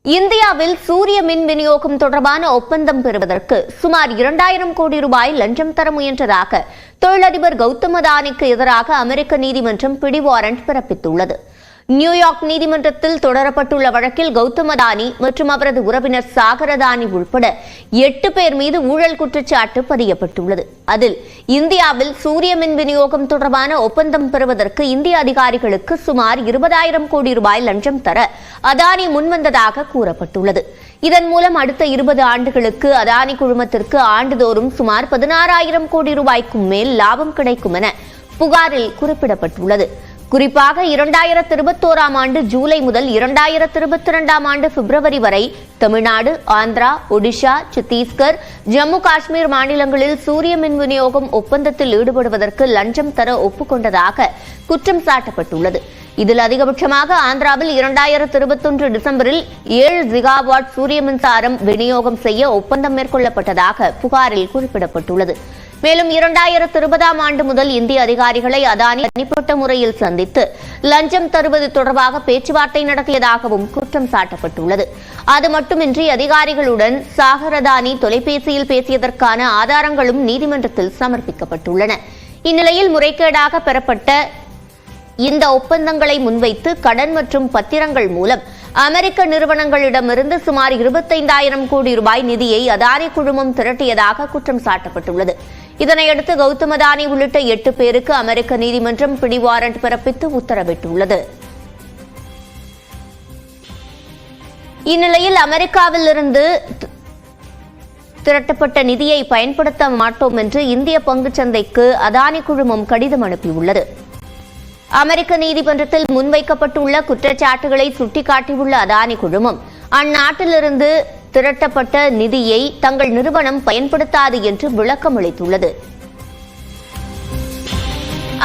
இந்தியாவில் சூரிய மின் விநியோகம் தொடர்பான ஒப்பந்தம் பெறுவதற்கு சுமார் 2000 கோடி ரூபாய் லஞ்சம் தர முயன்றதாக தொழிலதிபர் கௌதம் அதானிக்கு எதிராக அமெரிக்க நீதிமன்றம் பிடிவாரண்ட் பிறப்பித்துள்ளது. நியூயார்க் நீதிமன்றத்தில் தொடரப்பட்டுள்ள வழக்கில் கௌதம் அதானி மற்றும் அவரது உறவினர் சாகர் அதானி உட்பட 8 பேர் மீது ஊழல் குற்றச்சாட்டு பதியப்பட்டுள்ளது. அதில் இந்தியாவில் சூரிய மின் விநியோகம் தொடர்பான ஒப்பந்தம் பெறுவதற்கு இந்திய அதிகாரிகளுக்கு சுமார் 20,000 கோடி ரூபாய் லஞ்சம் தர அதானி முன்வந்ததாக கூறப்பட்டுள்ளது. இதன் மூலம் அடுத்த 20 ஆண்டுகளுக்கு அதானி குழுமத்திற்கு ஆண்டுதோறும் சுமார் 16,000 கோடி ரூபாய்க்கும் மேல் லாபம் கிடைக்கும் என புகாரில் குறிப்பிடப்பட்டுள்ளது. குறிப்பாக 2021ஆம் ஆண்டு ஜூலை முதல் 2022ஆம் ஆண்டு பிப்ரவரி வரை தமிழ்நாடு, ஆந்திரா, ஒடிஷா, சத்தீஸ்கர், ஜம்மு காஷ்மீர் மாநிலங்களில் சூரிய மின் விநியோகம் ஒப்பந்தத்தில் ஈடுபடுவதற்கு லஞ்சம் தர ஒப்புக்கொண்டதாக குற்றம் சாட்டப்பட்டுள்ளது. இதில் அதிகபட்சமாக ஆந்திராவில் 2021 டிசம்பரில் 7 ஜிகாவாட் சூரிய மின்சாரம் விநியோகம் செய்ய ஒப்பந்தம் மேற்கொள்ளப்பட்டதாக புகாரில் குறிப்பிடப்பட்டுள்ளது. மேலும் 2020ஆம் ஆண்டு முதல் இந்திய அதிகாரிகளை அதானி தனிப்பட்ட முறையில் சந்தித்து லஞ்சம் தருவது தொடர்பாக பேச்சுவார்த்தை நடத்தியதாகவும் குற்றம் சாட்டப்பட்டுள்ளது. அது மட்டுமின்றி அதிகாரிகளுடன் சாகர் அதானி தொலைபேசியில் பேசியதற்கான ஆதாரங்களும் நீதிமன்றத்தில் சமர்ப்பிக்கப்பட்டுள்ளன. இந்நிலையில் முறைகேடாக பெறப்பட்ட இந்த ஒப்பந்தங்களை முன்வைத்து கடன் மற்றும் பத்திரங்கள் மூலம் அமெரிக்க நிறுவனங்களிடமிருந்து சுமார் 25,000 கோடி ரூபாய் நிதியை அதானி குழுமம் திரட்டியதாக குற்றம் சாட்டப்பட்டுள்ளது. இதனையடுத்து கௌதம் அதானி உள்ளிட்ட 8 பேருக்கு அமெரிக்க நீதிமன்றம் பிடிவாரண்ட் பிறப்பித்து உத்தரவிட்டுள்ளது. இந்நிலையில் அமெரிக்காவில் இருந்து திரட்டப்பட்ட நிதியை பயன்படுத்த மாட்டோம் என்று இந்திய பங்குச்சந்தைக்கு அதானி குழுமம் கடிதம் அனுப்பியுள்ளது. அமெரிக்க நீதிமன்றத்தில் முன்வைக்கப்பட்டுள்ள குற்றச்சாட்டுகளை சுட்டிக்காட்டியுள்ள அதானி குழுமம் அந்நாட்டிலிருந்து திரட்டப்பட்ட நிதியை தங்கள் நிறுவனம் பயன்படுத்தாது என்று விளக்கம் அளித்துள்ளது.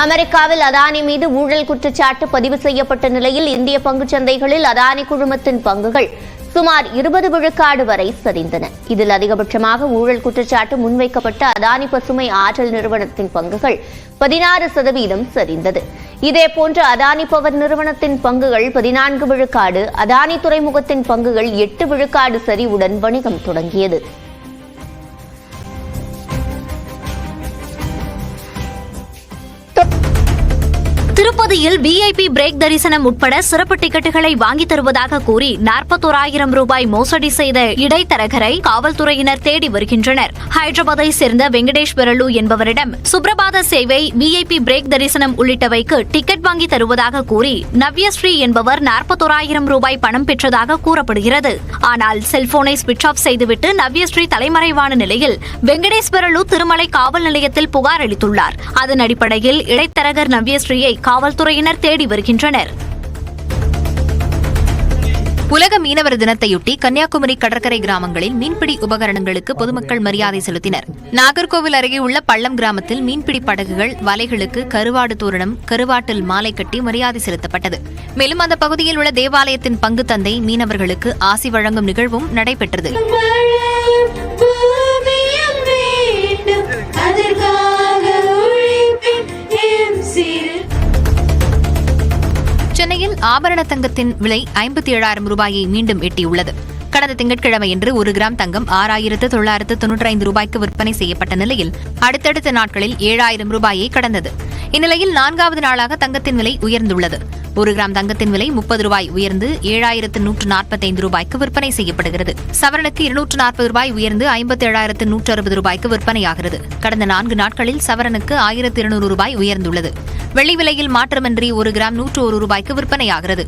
அமெரிக்காவில் அதானி மீது ஊழல் குற்றச்சாட்டு பதிவு செய்யப்பட்ட நிலையில் இந்திய பங்குச்சந்தைகளில் அதானி குழுமத்தின் பங்குகள் சுமார் 20 விழுக்காடு வரை சரிந்தன. இதில் அதிகபட்சமாக ஊழல் குற்றச்சாட்டு முன்வைக்கப்பட்ட அதானி பசுமை ஆற்றல் நிறுவனத்தின் பங்குகள் 16% சரிந்தது. இதேபோன்று அதானி பவர் நிறுவனத்தின் பங்குகள் 14 விழுக்காடு, அதானி துறைமுகத்தின் பங்குகள் 8 விழுக்காடு சரிவுடன் வணிகம் தொடங்கியது. திருப்பதியில் VIP பிரேக் தரிசனம் உட்பட சிறப்பு டிக்கெட்டுகளை வாங்கித் தருவதாக கூறி 41,000 ரூபாய் மோசடி செய்த இடைத்தரகரை காவல்துறையினர் தேடி வருகின்றனர். ஹைதராபாத்தை சேர்ந்த வெங்கடேஸ்வரலு என்பவரிடம் சுப்ரபாத சேவை, VIP பிரேக் தரிசனம் உள்ளிட்டவைக்கு டிக்கெட் வாங்கி தருவதாக கூறி நவ்யஸ்ரீ என்பவர் 41,000 ரூபாய் பணம் பெற்றதாக கூறப்படுகிறது. ஆனால் செல்போனை ஸ்விட்ச் ஆஃப் செய்துவிட்டு நவ்யஸ்ரீ தலைமறைவான நிலையில் வெங்கடேஸ்வரலு திருமலை காவல் நிலையத்தில் புகார் அளித்துள்ளார். அதன் அடிப்படையில் இடைத்தரகர் நவ்யஸ்ரீயை காவல்துறையினர் தேடி வருகின்றனர். உலக மீனவர் தினத்தையொட்டி கன்னியாகுமரி கடற்கரை கிராமங்களில் மீன்பிடி உபகரணங்களுக்கு பொதுமக்கள் மரியாதை செலுத்தினர். நாகர்கோவில் அருகே உள்ள பள்ளம் கிராமத்தில் மீன்பிடி படகுகள், வலைகளுக்கு கருவாடு தோரணம், கருவாட்டில் மாலை கட்டி மரியாதை செலுத்தப்பட்டது. மேலும் அந்த பகுதியில் உள்ள தேவாலயத்தின் பங்கு தந்தை மீனவர்களுக்கு ஆசி வழங்கும் நிகழ்வும் நடைபெற்றது. சென்னையில் ஆபரண தங்கத்தின் விலை 57,000 ரூபாயை மீண்டும் எட்டியுள்ளது. கடந்த திங்கட்கிழமையன்று 1 கிராம் தங்கம் 6,995 ரூபாய்க்கு விற்பனை செய்யப்பட்ட நிலையில் அடுத்தடுத்த நாட்களில் 7,000 ரூபாயை கடந்தது. இந்நிலையில் 4வது நாளாக தங்கத்தின் விலை உயர்ந்துள்ளது. 1 கிராம் தங்கத்தின் விலை 30 ரூபாய் உயர்ந்து 7,145 ரூபாய்க்கு விற்பனை செய்யப்படுகிறது. சவரனுக்கு 240 ரூபாய் உயர்ந்து 57,160 ரூபாய்க்கு விற்பனையாகிறது. கடந்த 4 நாட்களில் சவரனுக்கு 1,200 ரூபாய் உயர்ந்துள்ளது. வெள்ளி விலையில் மாற்றமின்றி 1 கிராம் 101 ரூபாய்க்கு விற்பனையாகிறது.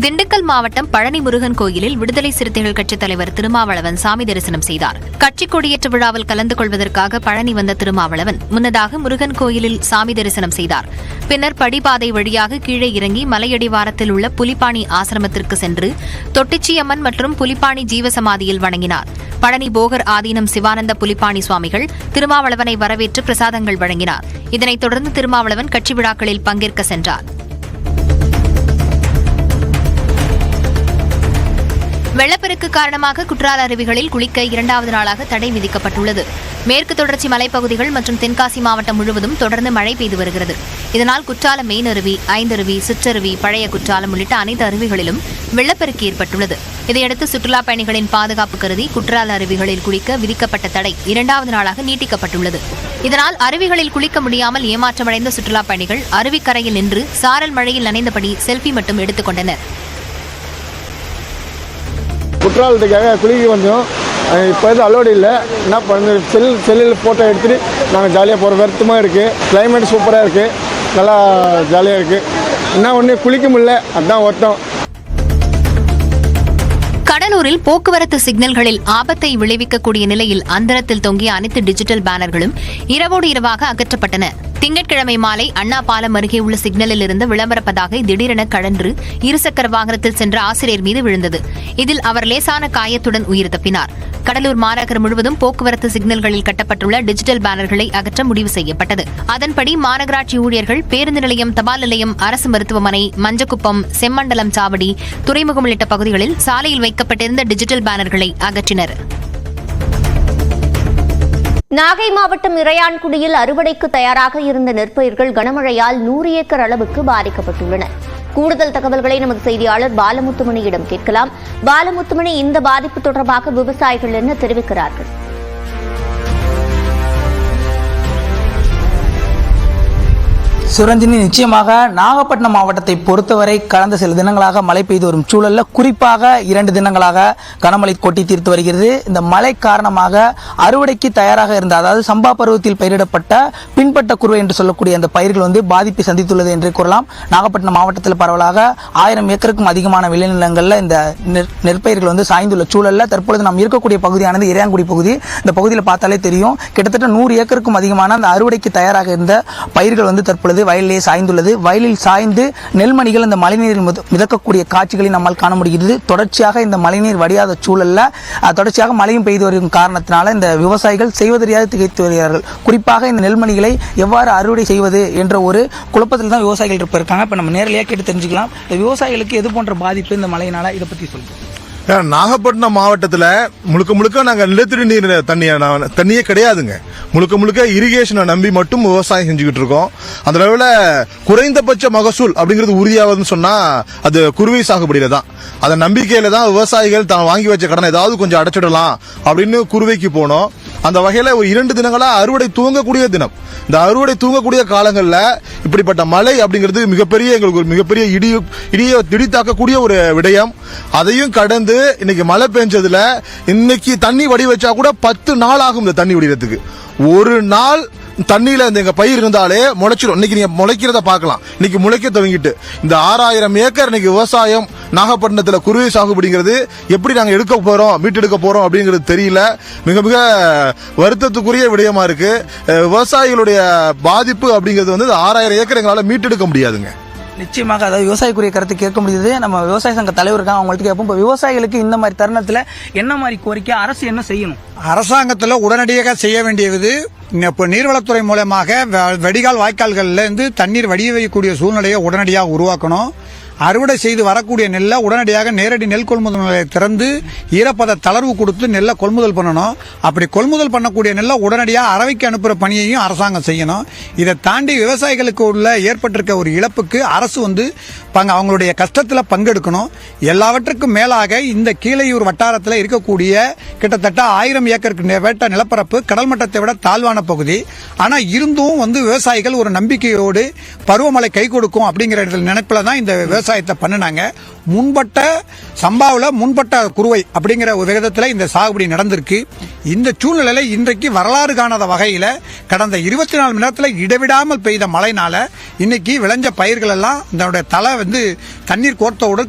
திண்டுக்கல் மாவட்டம் பழனி முருகன் கோயிலில் விடுதலை சிறுத்தைகள் கட்சித் தலைவர் திருமாவளவன் சாமி தரிசனம் செய்தார். கட்சி கொடியேற்ற விழாவில் கலந்து கொள்வதற்காக பழனி வந்த திருமாவளவன் முன்னதாக முருகன் கோயிலில் சாமி தரிசனம் செய்தார். பின்னர் படிப்பாதை வழியாக கீழே இறங்கி மலையடிவாரத்தில் உள்ள புலிப்பாணி ஆசிரமத்திற்கு சென்று தொட்டிச்சியம்மன் மற்றும் புலிப்பாணி ஜீவசமாதியில் வணங்கினார். பழனி போகர் ஆதீனம் சிவானந்த புலிப்பாணி சுவாமிகள் திருமாவளவனை வரவேற்று பிரசாதங்கள் வழங்கினார். இதனைத் தொடர்ந்து திருமாவளவன் கட்சி விழாக்களில் பங்கேற்க சென்றார். வெள்ளப்பெருக்கு காரணமாக குற்றால அருவிகளில் குளிக்க 2வது நாளாக தடை விதிக்கப்பட்டுள்ளது. மேற்கு தொடர்ச்சி மலைப்பகுதிகள் மற்றும் தென்காசி மாவட்டம் முழுவதும் தொடர்ந்து மழை பெய்து வருகிறது. இதனால் குற்றாலம் மெயின் அருவி, ஐந்தருவி, சிற்றருவி, பழைய குற்றாலம் உள்ளிட்ட அனைத்து அருவிகளிலும் வெள்ளப்பெருக்கு ஏற்பட்டுள்ளது. இதையடுத்து சுற்றுலாப் பயணிகளின் பாதுகாப்பு கருதி குற்றால அருவிகளில் குளிக்க விதிக்கப்பட்ட தடை 2வது நாளாக நீட்டிக்கப்பட்டுள்ளது. இதனால் அருவிகளில் குளிக்க முடியாமல் ஏமாற்றமடைந்த சுற்றுலாப் பயணிகள் அருவிக்கரையில் நின்று சாரல் மழையில் நனைந்தபடி செல்ஃபி மட்டும் எடுத்துக் கொண்டனர். குற்றாலத்துக்காக குளிக்க வந்தோம். இப்போ எதுவும் அலோடு இல்லை. என்ன பண்ண செல்லில் ஃபோட்டோ எடுத்துகிட்டு நாங்கள் ஜாலியாக போகிற வருத்தமாக இருக்குது. கிளைமேட் சூப்பராக இருக்குது, நல்லா ஜாலியாக இருக்குது. என்ன ஒன்று குளிக்க முடியல, அதுதான் வருத்தம். கடலூரில் போக்குவரத்து சிக்னல்களில் ஆபத்தை விளைவிக்கக்கூடிய நிலையில் அந்தரத்தில் தொங்கிய அனைத்து டிஜிட்டல் பேனர்களும் இரவோடு இரவாக அகற்றப்பட்டன. திங்கட்கிழமை மாலை அண்ணா பாலம் அருகே உள்ள சிக்னலில் இருந்த விளம்பர பதாகை திடீரென கழன்று இருசக்கர வாகனத்தில் சென்ற ஆசிரியர் மீது விழுந்தது. இதில் அவர் லேசான காயத்துடன் உயிர் தப்பினார். கடலூர் மாநகர் முழுவதும் போக்குவரத்து சிக்னல்களில் கட்டப்பட்டுள்ள டிஜிட்டல் பேனர்களை அகற்ற முடிவு செய்யப்பட்டது. அதன்படி மாநகராட்சி ஊழியர்கள் பேருந்து நிலையம், தபால் நிலையம், அரசு மருத்துவமனை, மஞ்சக்குப்பம், செம்மண்டலம் சாவடி, துறைமுகம் உள்ளிட்ட பகுதிகளில் சாலையில் வைக்கப்பட்டிருந்த டிஜிட்டல் பேனர்களை அகற்றினர். நாகை மாவட்டம் இறையான்குடியில் அறுவடைக்கு தயாராக இருந்த நெற்பயிர்கள் கனமழையால் 100 ஏக்கர் அளவுக்கு பாதிக்கப்பட்டுள்ளன. கூடுதல் தகவல்களை நமது செய்தியாளர் பாலமுத்துமணியிடம் கேட்கலாம். பாலமுத்துமணி, இந்த பாதிப்பு தொடர்பாக விவசாயிகள் என்ன தெரிவிக்கிறார்கள்? சுரஞ்சினி, நிச்சயமாக நாகப்பட்டினம் மாவட்டத்தை பொறுத்தவரை கடந்த சில தினங்களாக மழை பெய்து வரும் சூழல்ல குறிப்பாக 2 தினங்களாக கனமழை கொட்டி தீர்த்து வருகிறது. இந்த மழை காரணமாக அறுவடைக்கு தயாராக இருந்த, அதாவது சம்பா பருவத்தில் பயிரிடப்பட்ட பின்பட்ட குருவை என்று சொல்லக்கூடிய அந்த பயிர்கள் பாதிப்பை சந்தித்துள்ளது என்று கூறலாம். நாகப்பட்டினம் மாவட்டத்தில் பரவலாக 1000 ஏக்கருக்கும் அதிகமான விளைநிலங்களில் இந்த நெற்பயிர்கள் சாய்ந்துள்ள சூழல்ல தற்பொழுது நாம் இருக்கக்கூடிய பகுதியானது இறையான்குடி பகுதி. இந்த பகுதியில் பார்த்தாலே தெரியும், கிட்டத்தட்ட 100 ஏக்கருக்கும் அதிகமான அந்த அறுவடைக்கு தயாராக இருந்த பயிர்கள் தற்பொழுது வயலிலே சாய்ந்துள்ளது. வயலில் சாய்ந்து நெல்மணிகள் இந்த மழைநீரில் மிதக்கக்கூடிய காட்சிகளை நம்மால் காண முடிகிறது. தொடர்ச்சியாக இந்த மழைநீர் வடியாத சூழல்ல தொடர்ச்சியாக மழையும் பெய்து வரும் காரணத்தினால இந்த விவசாயிகள் செய்வதறியாது திகைத்து வருகிறார்கள். குறிப்பாக இந்த நெல்மணிகளை எவ்வாறு அறுவடை செய்வது என்ற ஒரு குழப்பத்தில் தான் விவசாயிகள் இருப்பாங்க. இப்ப நம்ம நேரடியாக கேட்டு தெரிஞ்சுக்கலாம், இந்த விவசாயிகளுக்கு எது போன்ற பாதிப்பு இந்த மழையினால, இதை பத்தி சொல்லுங்க. நாகப்பட்டினம் மாவட்டத்தில் முழுக்க நாங்கள் நிலத்தடி நீர் தண்ணியே கிடையாதுங்க. முழுக்க இரிகேஷனை நம்பி மட்டும் விவசாயம் செஞ்சுக்கிட்டு இருக்கோம். அந்த அளவில் குறைந்தபட்ச மகசூல் அப்படிங்கிறது உறுதியாகுதுன்னு சொன்னா அது குறுவை சாகுபடியில தான். அந்த நம்பிக்கையில தான் விவசாயிகள் தான் வாங்கி வச்ச கடனை ஏதாவது கொஞ்சம் அடைச்சிடலாம் அப்படின்னு குறுவைக்கு போனோம். அந்த வகையில் ஒரு 2 தினங்களா அறுவடை தூங்கக்கூடிய தினம். இந்த அறுவடை தூங்கக்கூடிய காலங்களில் இப்படிப்பட்ட மழை அப்படிங்கிறது எங்களுக்கு ஒரு மிகப்பெரிய இடி தாக்கக்கூடிய ஒரு விடயம். அதையும் கடந்து இன்னைக்கு மழை பெஞ்சதுல இன்னைக்கு தண்ணி வடி வச்சா கூட 10 நாள் ஆகும். இந்த தண்ணி வடிகிறதுக்கு ஒரு நாள் தண்ணியில எங்க பயிர் இருந்தாலே முளைச்சிடும். இன்னைக்கு நீங்க முளைக்கிறத பார்க்கலாம். இன்னைக்கு முளைக்க துவங்கிட்டு இந்த 6000 ஏக்கர் இன்னைக்கு விவசாயம் நாகப்பட்டினத்தில் குருவை சாகுபடிங்கிறது எப்படி நாங்க மீட்டெடுக்க போறோம் அப்படிங்கிறது தெரியல. மிக மிக வருத்தத்துக்குரிய விடயமா இருக்கு. விவசாயிகளுடைய பாதிப்பு அப்படிங்கிறது 6000 ஏக்கர் எங்களால மீட்டெடுக்க முடியாதுங்க. நிச்சயமாக, அதாவது விவசாயிக்குரிய கருத்து கேட்க முடியுது. நம்ம விவசாய சங்க தலைவர் இருக்காங்க, அவங்கள்ட்ட கேட்போம். இப்போ விவசாயிகளுக்கு இந்த மாதிரி தருணத்தில் என்ன மாதிரி கோரிக்கை, அரசு என்ன செய்யணும்? அரசாங்கத்தில் உடனடியாக செய்ய வேண்டியது, இப்போ நீர்வளத்துறை மூலமாக வடிகால் வாய்க்கால்கள்ல இருந்து தண்ணீர் வடிய வைக்கக்கூடிய சூழ்நிலையை உடனடியாக உருவாக்கணும். அறுவடை செய்து வரக்கூடிய நெல்லை உடனடியாக நேரடி நெல் கொள்முதல் நிலையை திறந்து ஈரப்பத தளர்வு கொடுத்து நெல்லை கொள்முதல் பண்ணணும். அப்படி கொள்முதல் பண்ணக்கூடிய நெல்லை உடனடியாக அரவைக்கு அனுப்புகிற பணியையும் அரசாங்கம் செய்யணும். இதை தாண்டி விவசாயிகளுக்கு உள்ள ஏற்பட்டிருக்க ஒரு இழப்புக்கு அரசு அவங்களுடைய கஷ்டத்தில் பங்கெடுக்கணும். எல்லாவற்றுக்கும் மேலாக இந்த கீழையூர் வட்டாரத்தில் இருக்கக்கூடிய கிட்டத்தட்ட 1000 ஏக்கருக்கு வேட்ட நிலப்பரப்பு கடல் மட்டத்தை விட தாழ்வான பகுதி. ஆனால் இருந்தும் விவசாயிகள் ஒரு நம்பிக்கையோடு பருவமழை கை கொடுக்கும் அப்படிங்கிற நினைப்பில் தான் இந்த விவசாயத்தை பண்ணினாங்க. முன்பட்ட குருவை அப்படிங்கிற ஒரு விதத்தில் இந்த சாகுபடி நடந்திருக்கு. இந்த சூழ்நிலையில இன்றைக்கு வரலாறு காணாத வகையில கடந்த 24 மணி நேரத்தில் இடைவிடாமல் பெய்த மழைனால இன்னைக்கு விளைஞ்ச பயிர்கள் எல்லாம் இதனுடைய தலை தண்ணீர் கோர்த்தோடு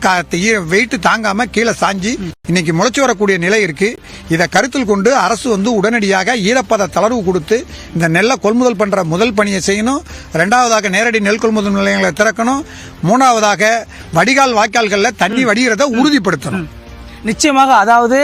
வெயிட் தாங்காம கீழே சாஞ்சி இன்னைக்கு முளைச்சு வரக்கூடிய நிலை இருக்கு. இதை கருத்தில் கொண்டு அரசு உடனடியாக ஈரப்பத தளர்வு கொடுத்து இந்த நெல்லை கொள்முதல் பண்ற முதல் பணியை செய்யணும். 2வதாக நேரடி நெல் கொள்முதல் நிலையங்களை திறக்கணும். 3வதாக வடிகால் வாய்க்கால்கள்ல தண்ணி வடிகிறத உறுதிப்படுத்தணும். நிச்சயமாக, அதாவது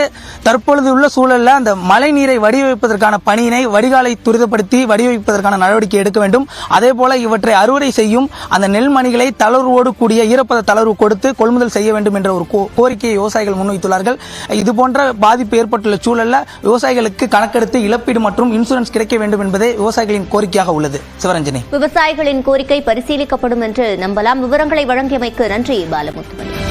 தற்பொழுது உள்ள சூழல்ல அந்த மழை நீரை வடிவமைப்பதற்கான பணியினை வடிகாலை துரிதப்படுத்தி வடிவமைப்பதற்கான நடவடிக்கை எடுக்க வேண்டும். அதே போல இவற்றை அறுவடை செய்யும் அந்த நெல்மணிகளை தளர்வோடு கூடிய ஈரப்பத தளர்வு கொடுத்து கொள்முதல் செய்ய வேண்டும் என்ற ஒரு கோரிக்கையை விவசாயிகள் முன்வைத்துள்ளார்கள். இதுபோன்ற பாதிப்பு ஏற்பட்டுள்ள சூழல்ல விவசாயிகளுக்கு கணக்கெடுத்து இழப்பீடு மற்றும் இன்சூரன்ஸ் கிடைக்க வேண்டும் என்பதே விவசாயிகளின் கோரிக்கையாக உள்ளது. சிவரஞ்சனி, விவசாயிகளின் கோரிக்கை பரிசீலிக்கப்படும் என்று நம்பலாம். விவரங்களை வழங்கியமைக்கு நன்றி பாலமுத்துமணி.